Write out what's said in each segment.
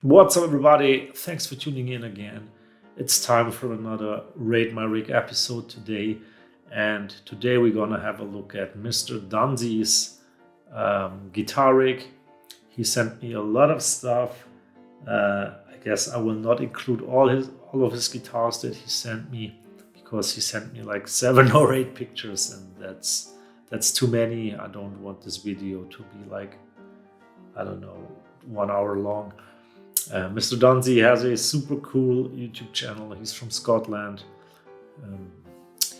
What's up, everybody? Thanks for tuning in again. It's time for another Rate My Rig episode today. And today we're going to have a look at Mr. Dunsy's guitar rig. He sent me a lot of stuff. I guess I will not include all of his guitars that he sent me because he sent me like 7 or 8 pictures, and that's too many. I don't want this video to be like, I don't know, 1 hour long. Mr. Dunsy has a super cool YouTube channel. He's from Scotland.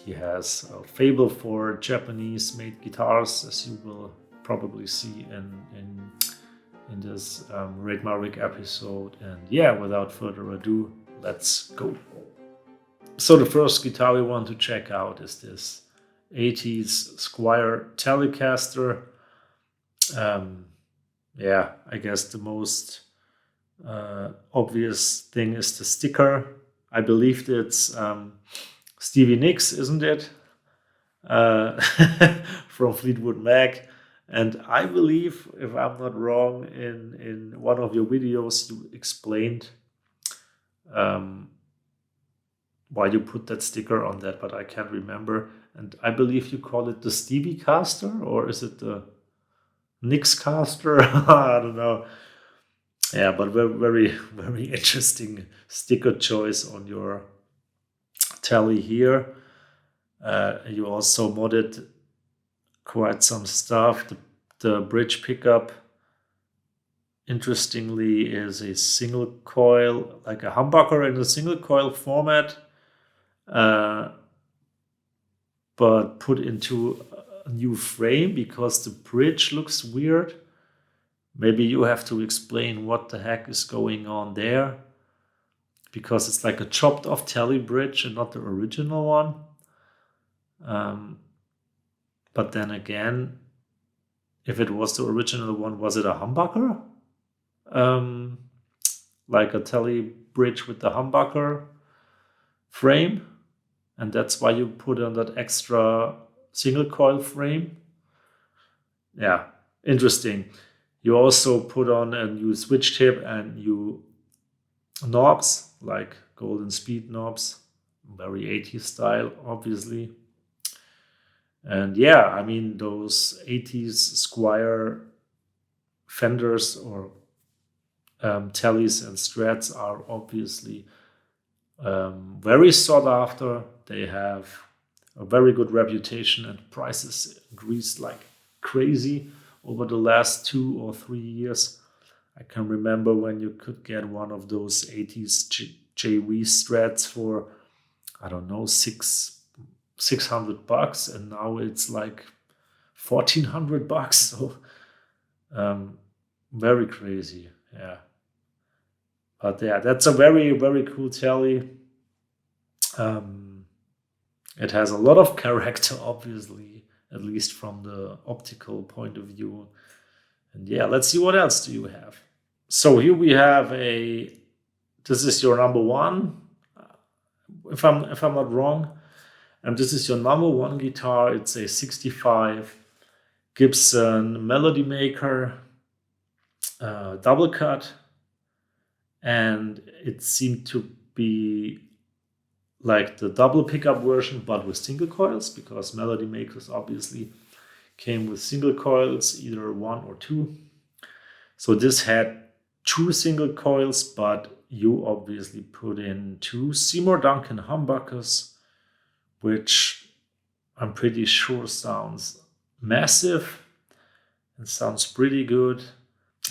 He has a fable for Japanese-made guitars, as you will probably see in this Rate My Rig episode. And yeah, without further ado, let's go. So the first guitar we want to check out is this 80s Squire Telecaster. Yeah, I guess the most obvious thing is the sticker. I believe it's Stevie Nicks, isn't it? From Fleetwood Mac. And I believe, if I'm not wrong, in one of your videos you explained why you put that sticker on that, but I can't remember. And I believe you call it the Stevie Caster, or is it the Nicks Caster? I don't know. Yeah, but very, very interesting sticker choice on your tele here. You also modded quite some stuff. The bridge pickup, interestingly, is a single coil, like a humbucker in a single coil format, but put into a new frame because the bridge looks weird. Maybe you have to explain what the heck is going on there, because it's like a chopped off tele bridge and not the original one. But then again, if it was the original one, was it a humbucker? Like a tele bridge with the humbucker frame? And that's why you put on that extra single coil frame? Yeah, interesting. You also put on a new switch tip and new knobs, like golden speed knobs, very 80s style, obviously. And yeah, I mean, those 80s Squire Fenders or Tellys and Strats are obviously very sought after. They have a very good reputation, and prices increased like crazy over the last 2 or 3 years. I can remember when you could get one of those 80s JV Strats for, I don't know, $600, and now it's like $1,400. So very crazy, yeah. But yeah, that's a very, very cool telly. It has a lot of character, obviously, at least from the optical point of view. And yeah, let's see, what else do you have? So here we have this is your number one, if I'm not wrong. And this is your number one guitar. It's a 65 Gibson Melody Maker double cut. And it seemed to be like the double pickup version, but with single coils, because Melody Makers obviously came with single coils, either 1 or 2. So this had 2 single coils, but you obviously put in 2 Seymour Duncan humbuckers, which I'm pretty sure sounds massive and sounds pretty good.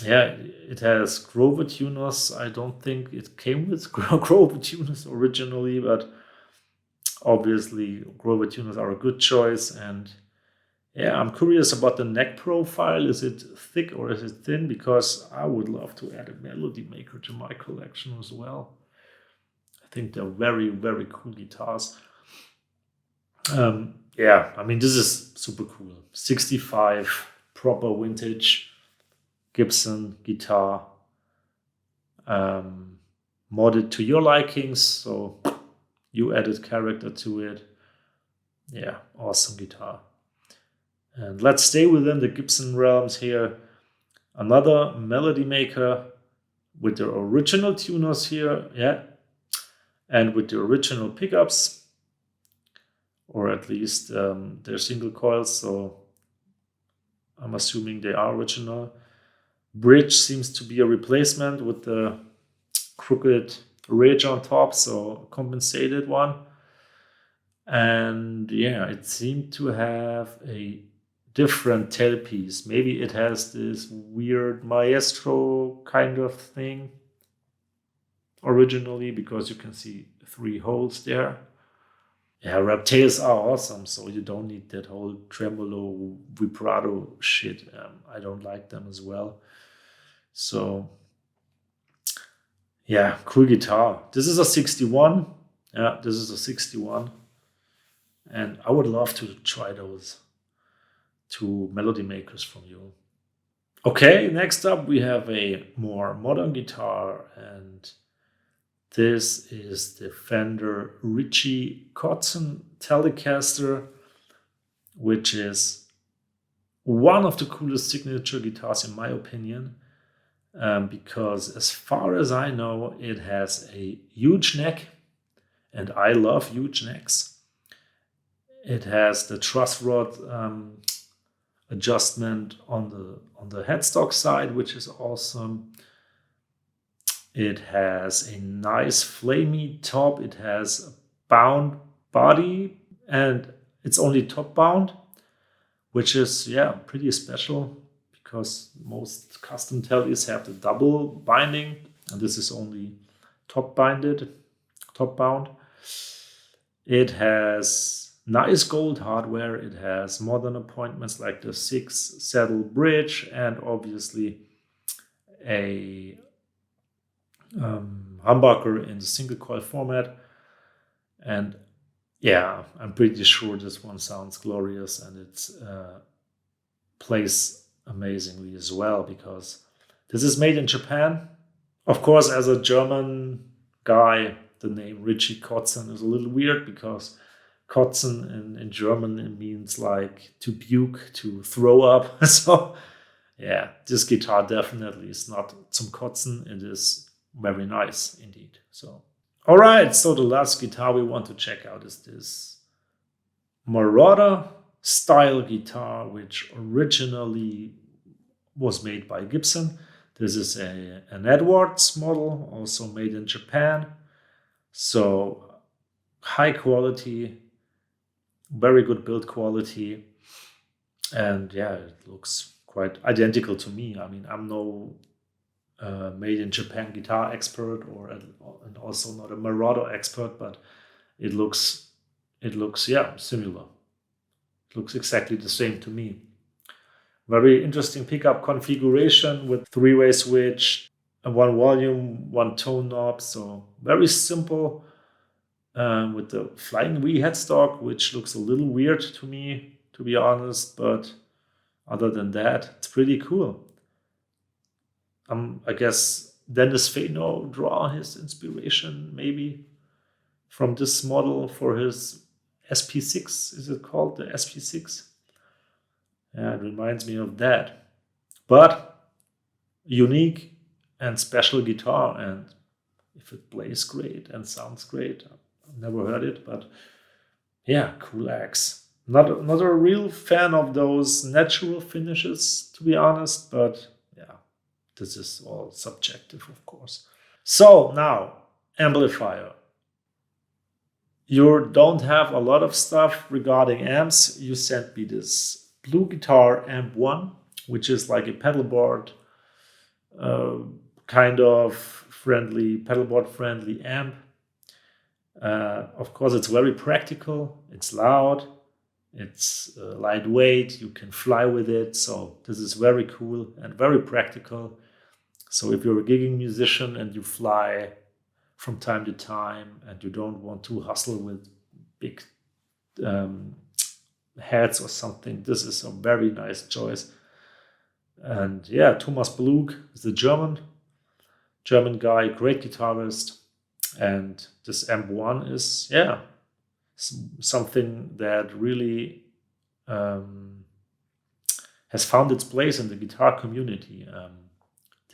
Yeah, it has Grover tuners. I don't think it came with Grover tuners originally, but obviously Grover tuners are a good choice. And yeah, I'm curious about the neck profile. Is it thick or is it thin? Because I would love to add a Melody Maker to my collection as well. I think they're very, very cool guitars. Yeah, I mean, this is super cool. 65 proper vintage Gibson guitar, modded to your likings, so you added character to it. Yeah, awesome guitar. And let's stay within the Gibson realms here. Another Melody Maker with the original tuners here, yeah, and with the original pickups, or at least they're single coils, so I'm assuming they are original. Bridge seems to be a replacement with the crooked ridge on top, so compensated one. And yeah, it seemed to have a different tailpiece. Maybe it has this weird maestro kind of thing originally, because you can see 3 holes there. Yeah, wrap tails are awesome, so you don't need that whole tremolo vibrato shit. I don't like them as well. So yeah, cool guitar. This is a 61. Yeah, this is a 61. And I would love to try those 2 melody makers from you. Okay, next up we have a more modern guitar, and this is the Fender Ritchie Kotzen Telecaster, which is one of the coolest signature guitars in my opinion, because as far as I know, it has a huge neck, and I love huge necks. It has the truss rod adjustment on the headstock side, which is awesome. It has a nice flamey top. It has a bound body, and it's only top bound, which is pretty special, because most custom tellies have the double binding, and this is only top bound. It has nice gold hardware. It has modern appointments like the 6 saddle bridge, and obviously a humbucker in the single coil format. And yeah, I'm pretty sure this one sounds glorious, and it plays amazingly as well, because this is made in Japan. Of course, as a German guy, the name Ritchie Kotzen is a little weird, because Kotzen in German, it means like to puke, to throw up. So yeah, this guitar definitely is not zum Kotzen. It is very nice indeed. So all right, so the last guitar we want to check out is this Marauder style guitar, which originally was made by Gibson. This is an Edwards model, also made in Japan. So high quality, very good build quality. And yeah, it looks quite identical to me. I mean, I'm no made in Japan guitar expert, and also not a Marauder expert, but it looks similar. It looks exactly the same to me. Very interesting pickup configuration with 3-way switch, 1 volume, 1 tone knob. So very simple, with the flying V headstock, which looks a little weird to me, to be honest. But other than that, it's pretty cool. I guess Dennis Fano draw his inspiration maybe from this model for his SP6. Is it called the SP6? Yeah, it reminds me of that. But unique and special guitar, and if it plays great and sounds great, I've never heard it, but yeah, cool axe. Not a real fan of those natural finishes, to be honest, but yeah, this is all subjective, of course. So now, amplifier. You don't have a lot of stuff regarding amps. You sent me this Blue Guitar Amp 1, which is like a pedalboard kind of pedalboard friendly amp. Of course, it's very practical. It's loud. It's lightweight. You can fly with it. So this is very cool and very practical. So if you're a gigging musician and you fly from time to time and you don't want to hustle with big heads or something, this is a very nice choice. And yeah, Thomas Blug is a German guy, great guitarist. And this Amp 1 is, something that really has found its place in the guitar community.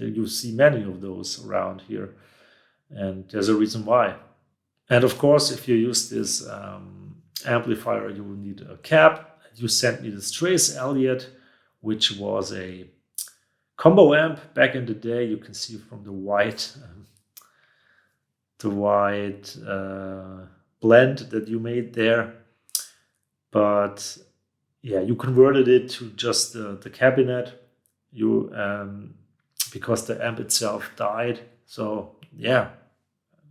You see many of those around here, and there's a reason why. And of course, if you use this amplifier, you will need a cab. You sent me this Trace Elliott, which was a combo amp back in the day. You can see from the white blend that you made there. But yeah, you converted it to just the cabinet. Because the amp itself died. So yeah,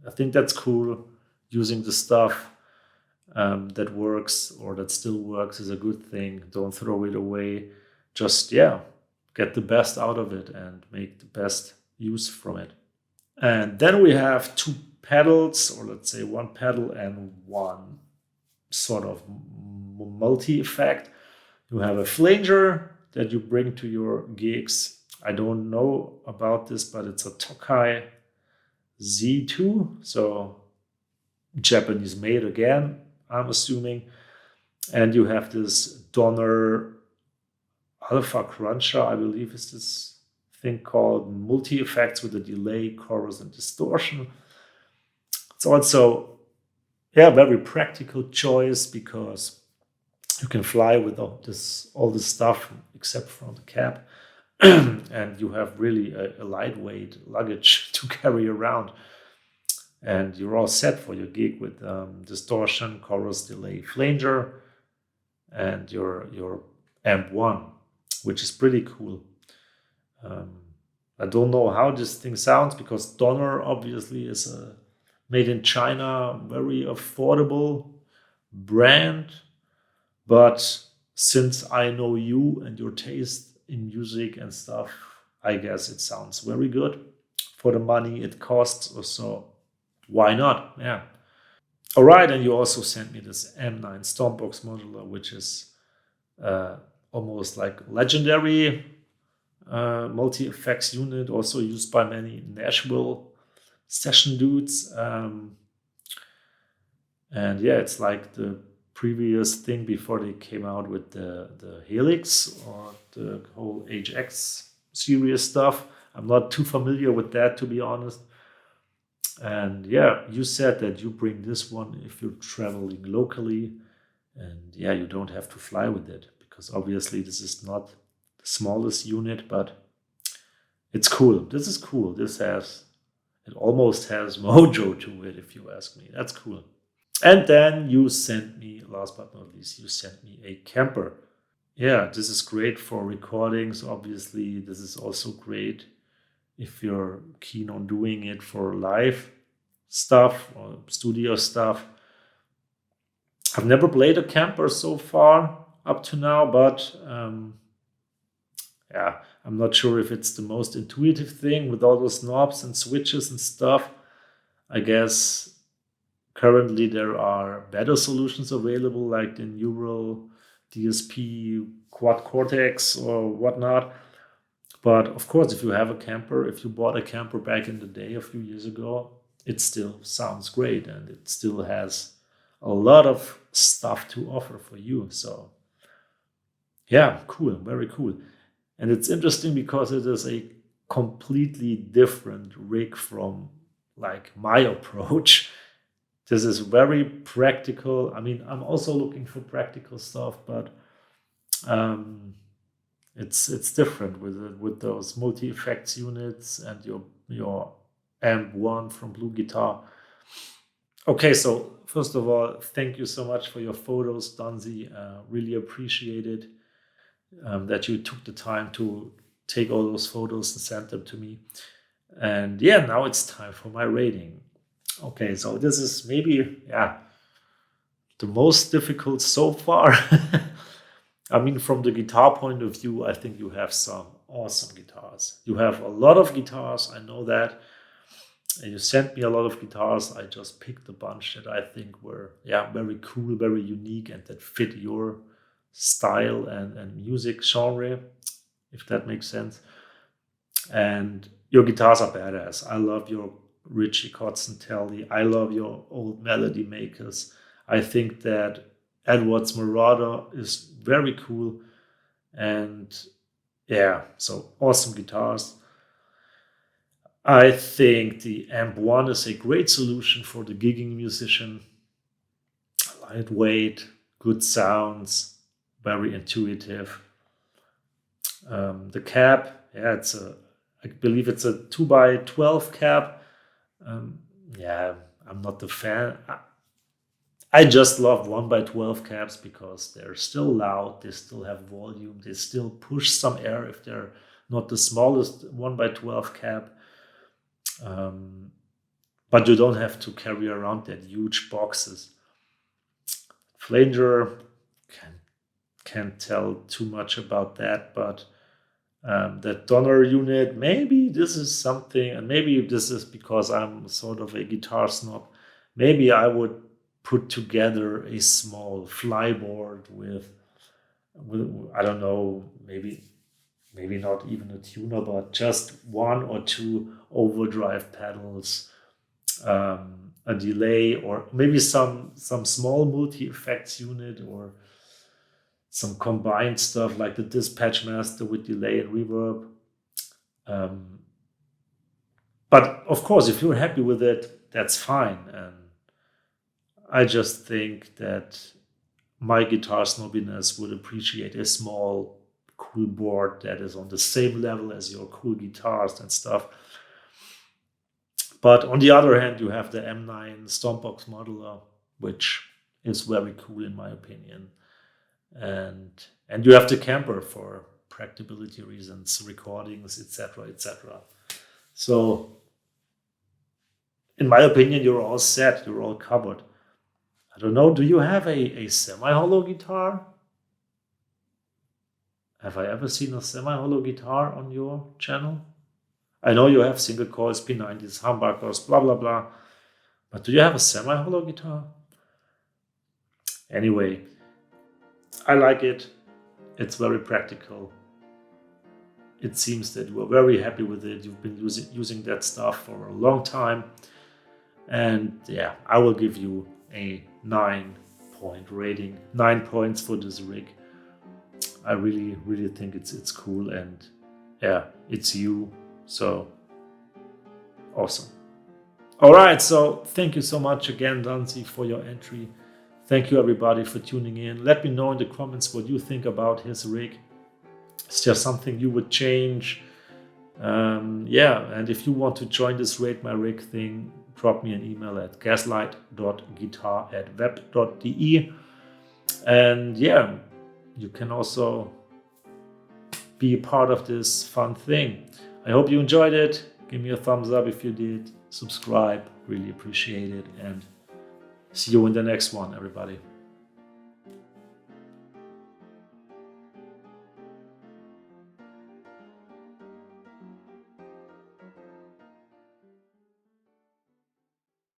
I think that's cool. Using the stuff that works or that still works is a good thing. Don't throw it away. Just get the best out of it and make the best use from it. And then we have two pedals, or let's say one pedal and one sort of multi-effect. You have a flanger that you bring to your gigs. I don't know about this, but it's a Tokai Z2, so Japanese made again, I'm assuming. And you have this Donner Alpha Cruncher, I believe is this thing called multi-effects with a delay, chorus, and distortion. It's also very practical choice because you can fly with all this stuff except from the cab. And you have really a lightweight luggage to carry around. And you're all set for your gig with distortion, chorus, delay, flanger, and your amp one, which is pretty cool. I don't know how this thing sounds because Donner obviously is a made in China, very affordable brand. But since I know you and your taste in music and stuff, I guess it sounds very good for the money it costs or so. Why not? Yeah. All right. And you also sent me this M9 Stormbox modular, which is almost like legendary multi-effects unit, also used by many Nashville session dudes. And it's like the previous thing before they came out with the Helix or the whole HX series stuff. I'm not too familiar with that, to be honest. And you said that you bring this one if you're traveling locally, and you don't have to fly with it because obviously this is not the smallest unit, but it's cool. This is cool. It almost has mojo to it, if you ask me. That's cool. And then you sent me, last but not least, you sent me a camper. Yeah, this is great for recordings. Obviously, this is also great if you're keen on doing it for live stuff or studio stuff. I've never played a camper so far up to now, but I'm not sure if it's the most intuitive thing with all those knobs and switches and stuff. I guess currently there are better solutions available like the Neural DSP Quad Cortex or whatnot. But of course, if you bought a camper back in the day a few years ago, it still sounds great and it still has a lot of stuff to offer for you. So cool, very cool. And it's interesting because it is a completely different rig from like my approach. This is very practical. I mean, I'm also looking for practical stuff, but it's different with those multi-effects units and your amp one from Blue Guitar. Okay, so first of all, thank you so much for your photos, Dunsy. Really appreciate it that you took the time to take all those photos and send them to me. And now it's time for my rating. Okay, so this is maybe the most difficult so far. I mean, from the guitar point of view, I think you have some awesome guitars. You have a lot of guitars, I know that. And you sent me a lot of guitars. I just picked a bunch that I think were very cool, very unique, and that fit your style and music genre, if that makes sense. And your guitars are badass. I love your Richie Kotzen Telly. I love your old Melody Makers. I think that Edwards Marauder is very cool. And so awesome guitars. I think the Amp 1 is a great solution for the gigging musician. Lightweight, good sounds, very intuitive. The cab, yeah, I believe it's a 2x12 cab. Yeah, I'm not the fan. I just love 1x12 cabs because they're still loud, they still have volume, they still push some air if they're not the smallest 1x12 cab. But you don't have to carry around that huge boxes. Flanger, can't tell too much about that, but that donor unit, maybe this is something, and maybe this is because I'm sort of a guitar snob. Maybe I would put together a small flyboard with I don't know, maybe not even a tuner, but just one or two overdrive pedals, a delay, or maybe some small multi-effects unit, or some combined stuff like the dispatch master with delay and reverb. But of course, if you're happy with it, that's fine. And I just think that my guitar snobbiness would appreciate a small, cool board that is on the same level as your cool guitars and stuff. But on the other hand, you have the M9 Stompbox modular, which is very cool in my opinion. And you have the camper for practicability reasons, recordings, etc., etc. So, in my opinion, you're all set. You're all covered. I don't know. Do you have a semi-hollow guitar? Have I ever seen a semi-hollow guitar on your channel? I know you have single coils, P90s, humbuckers, blah blah blah. But do you have a semi-hollow guitar? Anyway, I like it. It's very practical. It seems that you are very happy with it. You've been using that stuff for a long time. And yeah, I will give you a 9-point rating. 9 points for this rig. I really, really think it's cool, and yeah, it's you. So awesome. All right, so thank you so much again, Dunsy, for your entry. Thank you everybody for tuning in. Let me know in the comments what you think about his rig. Is there something you would change? Yeah, and if you want to join this Rate My Rig thing, drop me an email at gaslight.guitar@web.de. And yeah, you can also be a part of this fun thing. I hope you enjoyed it. Give me a thumbs up if you did. Subscribe, really appreciate it. And see you in the next one, everybody.